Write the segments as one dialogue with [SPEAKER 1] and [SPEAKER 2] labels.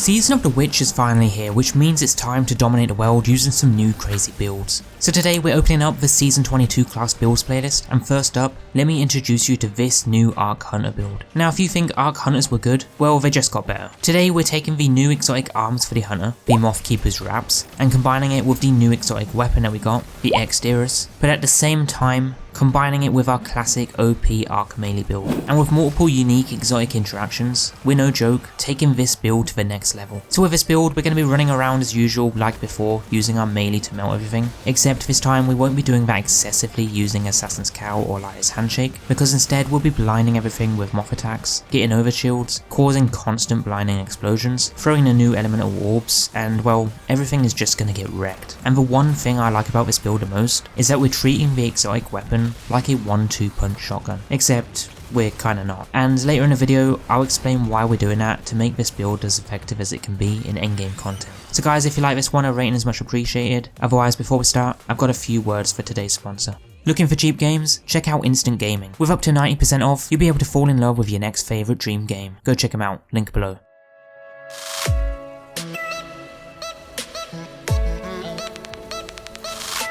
[SPEAKER 1] Season of the Witch is finally here, which means it's time to dominate the world using some new crazy builds. So today we're opening up the Season 22 class builds playlist, and first up, let me introduce you to this new Arc Hunter build. Now if you think Arc Hunters were good, well they just got better. Today we're taking the new exotic arms for the Hunter, the Mothkeeper's wraps, and combining it with the new exotic weapon that we got, the Ex Diris, but at the same time, combining it with our classic OP arc melee build. And with multiple unique exotic interactions, we're no joke, taking this build to the next level. So with this build, we're going to be running around as usual like before, using our melee to melt everything, except this time we won't be doing that excessively using Assassin's Cowl or Liar's Handshake, because instead we'll be blinding everything with moth attacks, getting overshields, causing constant blinding explosions, throwing the new elemental orbs, and well, everything is just going to get wrecked. And the one thing I like about this build the most is that we're treating the exotic weapon like a 1-2 punch shotgun, except we're kinda not. And later in the video, I'll explain why we're doing that to make this build as effective as it can be in endgame content. So guys, if you like this one, a rating is much appreciated. Otherwise, before we start, I've got a few words for today's sponsor. Looking for cheap games? Check out Instant Gaming. With up to 90% off, you'll be able to fall in love with your next favourite dream game. Go check them out, link below.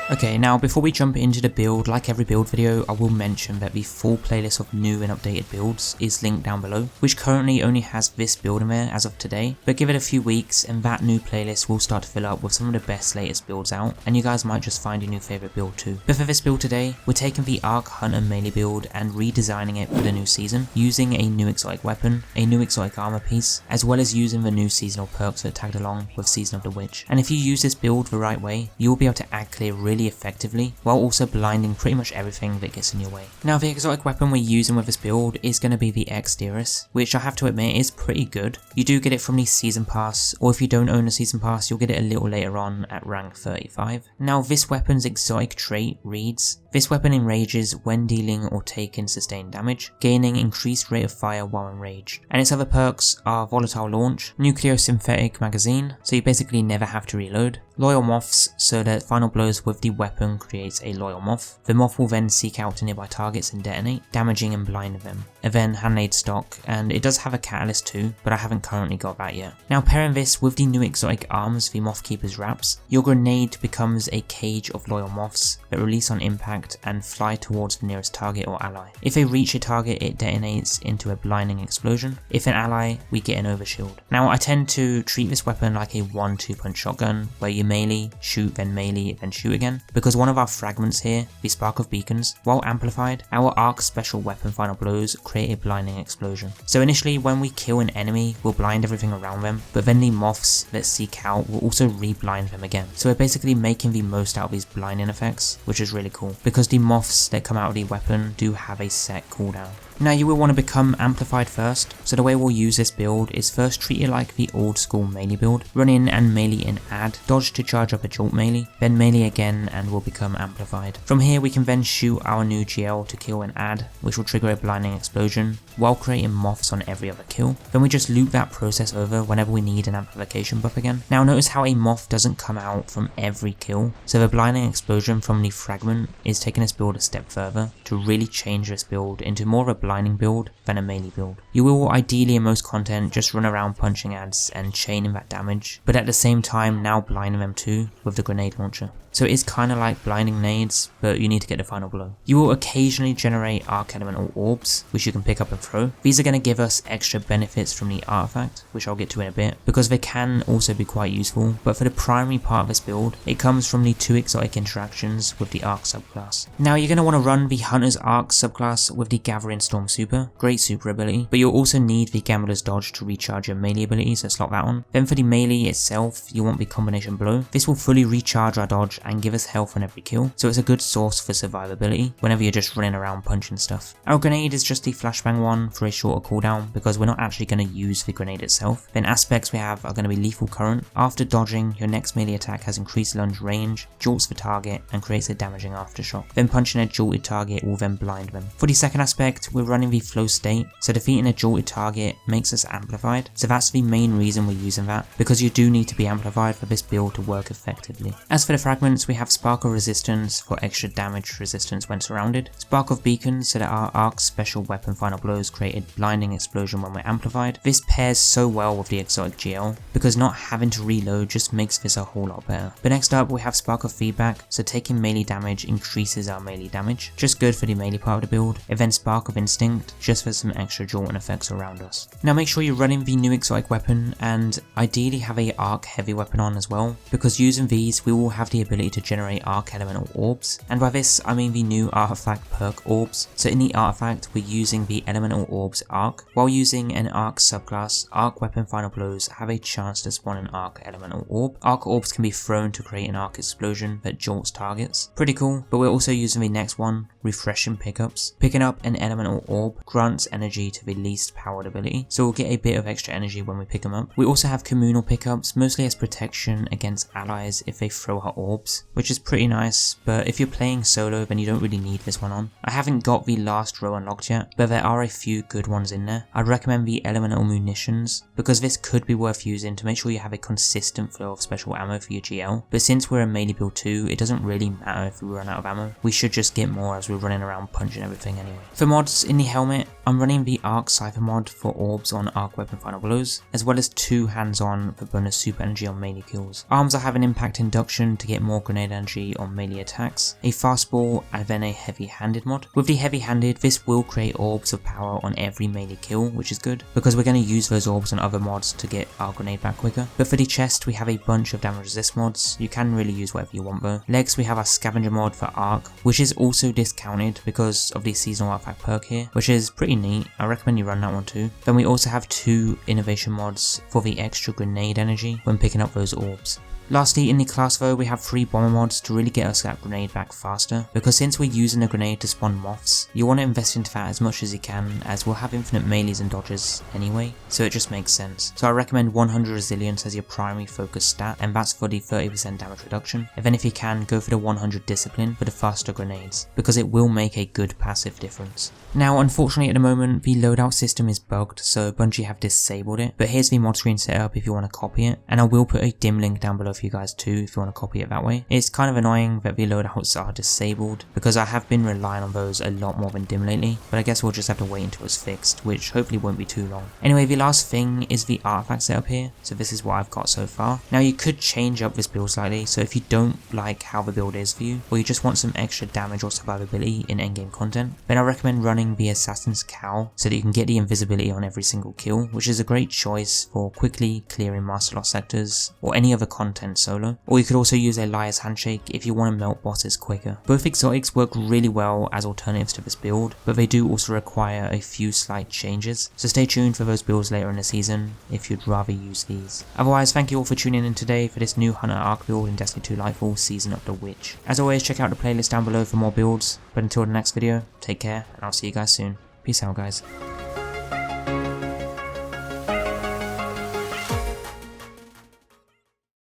[SPEAKER 1] Okay, now before we jump into the build, like every build video, I will mention that the full playlist of new and updated builds is linked down below, which currently only has this build in there as of today, but give it a few weeks and that new playlist will start to fill up with some of the best latest builds out, and you guys might just find your new favourite build too. But for this build today, we're taking the Arc Hunter melee build and redesigning it for the new season, using a new exotic weapon, a new exotic armor piece, as well as using the new seasonal perks that tagged along with Season of the Witch. And if you use this build the right way, you'll be able to add clear really effectively, while also blinding pretty much everything that gets in your way. Now the exotic weapon we're using with this build is going to be the Ex Diris, which I have to admit is pretty good. You do get it from the season pass, or if you don't own a season pass, you'll get it a little later on at rank 35. Now this weapon's exotic trait reads, this weapon enrages when dealing or taking sustained damage, gaining increased rate of fire while enraged. And its other perks are volatile launch, nucleosynthetic magazine, so you basically never have to reload, loyal moths, so that final blows with the weapon creates a loyal moth. The moth will then seek out nearby targets and detonate, damaging and blinding them. And then handlaid stock, and it does have a catalyst too, but I haven't currently got that yet. Now pairing this with the new exotic arms, the Mothkeeper's wraps, your grenade becomes a cage of loyal moths that release on impact and fly towards the nearest target or ally. If they reach a target, it detonates into a blinding explosion. If an ally, we get an overshield. Now I tend to treat this weapon like a 1-2 punch shotgun, where you melee, shoot, then shoot again, because one of our fragments here, the Spark of Beacons, while amplified, our arc special weapon final blows create a blinding explosion. So initially when we kill an enemy, we'll blind everything around them, but then the moths that seek out will also re-blind them again. So we're basically making the most out of these blinding effects, which is really cool, because the moths that come out of the weapon do have a set cooldown. Now you will want to become amplified first, so the way we'll use this build is first treat it like the old school melee build, run in and melee in add, dodge to charge up a jolt melee, then melee again and we'll become amplified. From here we can then shoot our new GL to kill an add, which will trigger a blinding explosion, while creating moths on every other kill. Then we just loop that process over whenever we need an amplification buff again. Now notice how a moth doesn't come out from every kill, so the blinding explosion from the fragment is taking this build a step further to really change this build into more of a blinding build than a melee build. You will ideally in most content just run around punching adds and chaining that damage, but at the same time now blinding them too with the grenade launcher. So it is kind of like blinding nades, but you need to get the final blow. You will occasionally generate arc elemental orbs, which you can pick up and throw. These are going to give us extra benefits from the artifact, which I'll get to in a bit, because they can also be quite useful, but for the primary part of this build, it comes from the two exotic interactions with the Arc subclass. Now you're going to want to run the Hunter's Arc subclass with the Gathering Storm Super, great super ability, but you'll also need the Gambler's Dodge to recharge your melee ability, so slot that on. Then for the melee itself, you want the Combination Blow. This will fully recharge our dodge and give us health on every kill, so it's a good source for survivability whenever you're just running around punching stuff. Our grenade is just the flashbang one for a shorter cooldown because we're not actually going to use the grenade itself. Then aspects we have are going to be lethal current. After dodging, your next melee attack has increased lunge range, jolts the target and creates a damaging aftershock. Then punching a jolted target will then blind them. For the second aspect, we're running the flow state, so defeating a jolted target makes us amplified, so that's the main reason we're using that, because you do need to be amplified for this build to work effectively. As for the fragments, we have Spark of Resistance for extra damage resistance when surrounded, Spark of Beacons so that our Arc's special weapon final blows create a blinding explosion when we're amplified. This pairs so well with the exotic GL, because not having to reload just makes this a whole lot better. But next up we have Spark of Feedback, so taking melee damage increases our melee damage, just good for the melee part of the build, and then Spark of Instinct, just for some extra jolting effects around us. Now make sure you're running the new exotic weapon, and ideally have a Arc heavy weapon on as well, because using these we will have the ability to generate Arc elemental orbs, and by this I mean the new artifact perk orbs. So in the artifact we're using the elemental orbs Arc, while using an Arc subclass, Arc weapon final blows have a chance to spawn an Arc elemental orb. Arc orbs can be thrown to create an Arc explosion that jolts targets. Pretty cool, but we're also using the next one, refreshing pickups. Picking up an elemental orb grants energy to the least powered ability, so we'll get a bit of extra energy when we pick them up. We also have communal pickups, mostly as protection against allies if they throw her orbs, which is pretty nice, but if you're playing solo then you don't really need this one on. I haven't got the last row unlocked yet, but there are a few good ones in there. I'd recommend the elemental munitions, because this could be worth using to make sure you have a consistent flow of special ammo for your GL, but since we're a melee build too, it doesn't really matter if we run out of ammo. We should just get more as we're running around punching everything anyway. For mods, in the helmet, I'm running the Arc Cypher mod for orbs on Arc weapon final blows, as well as 2 hands-on for bonus super energy on melee kills. Arms I have an impact induction to get more grenade energy on melee attacks, a fastball, and then a heavy-handed mod. With the heavy-handed, this will create orbs of power on every melee kill, which is good, because we're going to use those orbs on other mods to get our grenade back quicker. But for the chest, we have a bunch of damage resist mods. You can really use whatever you want though. Legs, we have our scavenger mod for Arc, which is also discounted because of the seasonal artifact perk here, which is pretty neat. I recommend you run that one too. Then we also have 2 innovation mods for the extra grenade energy when picking up those orbs. Lastly, in the class though, we have 3 bomber mods to really get us that grenade back faster, because since we're using a grenade to spawn moths, you want to invest into that as much as you can, as we'll have infinite melees and dodges anyway, so it just makes sense. So I recommend 100 resilience as your primary focus stat, and that's for the 30% damage reduction, and then if you can, go for the 100 discipline for the faster grenades, because it will make a good passive difference. Now unfortunately at the moment, the loadout system is bugged, so Bungie have disabled it, but here's the mod screen setup if you want to copy it, and I will put a dim link down below for you guys too if you want to copy it that way. It's kind of annoying that the loadouts are disabled, because I have been relying on those a lot more than dim lately, but I guess we'll just have to wait until it's fixed, which hopefully won't be too long. Anyway, the last thing is the artifact setup here, so this is what I've got so far. Now you could change up this build slightly, so if you don't like how the build is for you, or you just want some extra damage or survivability in endgame content, then I recommend running the Assassin's Cowl so that you can get the invisibility on every single kill, which is a great choice for quickly clearing master lock sectors or any other content solo. Or you could also use a Liar's Handshake if you want to melt bosses quicker. Both exotics work really well as alternatives to this build, but they do also require a few slight changes, so stay tuned for those builds later in the season if you'd rather use these. Otherwise, thank you all for tuning in today for this new Hunter Arc build in Destiny 2 Lightfall Season of the Witch. As always, check out the playlist down below for more builds, but until the next video, take care and I'll see you guys soon. Peace out guys.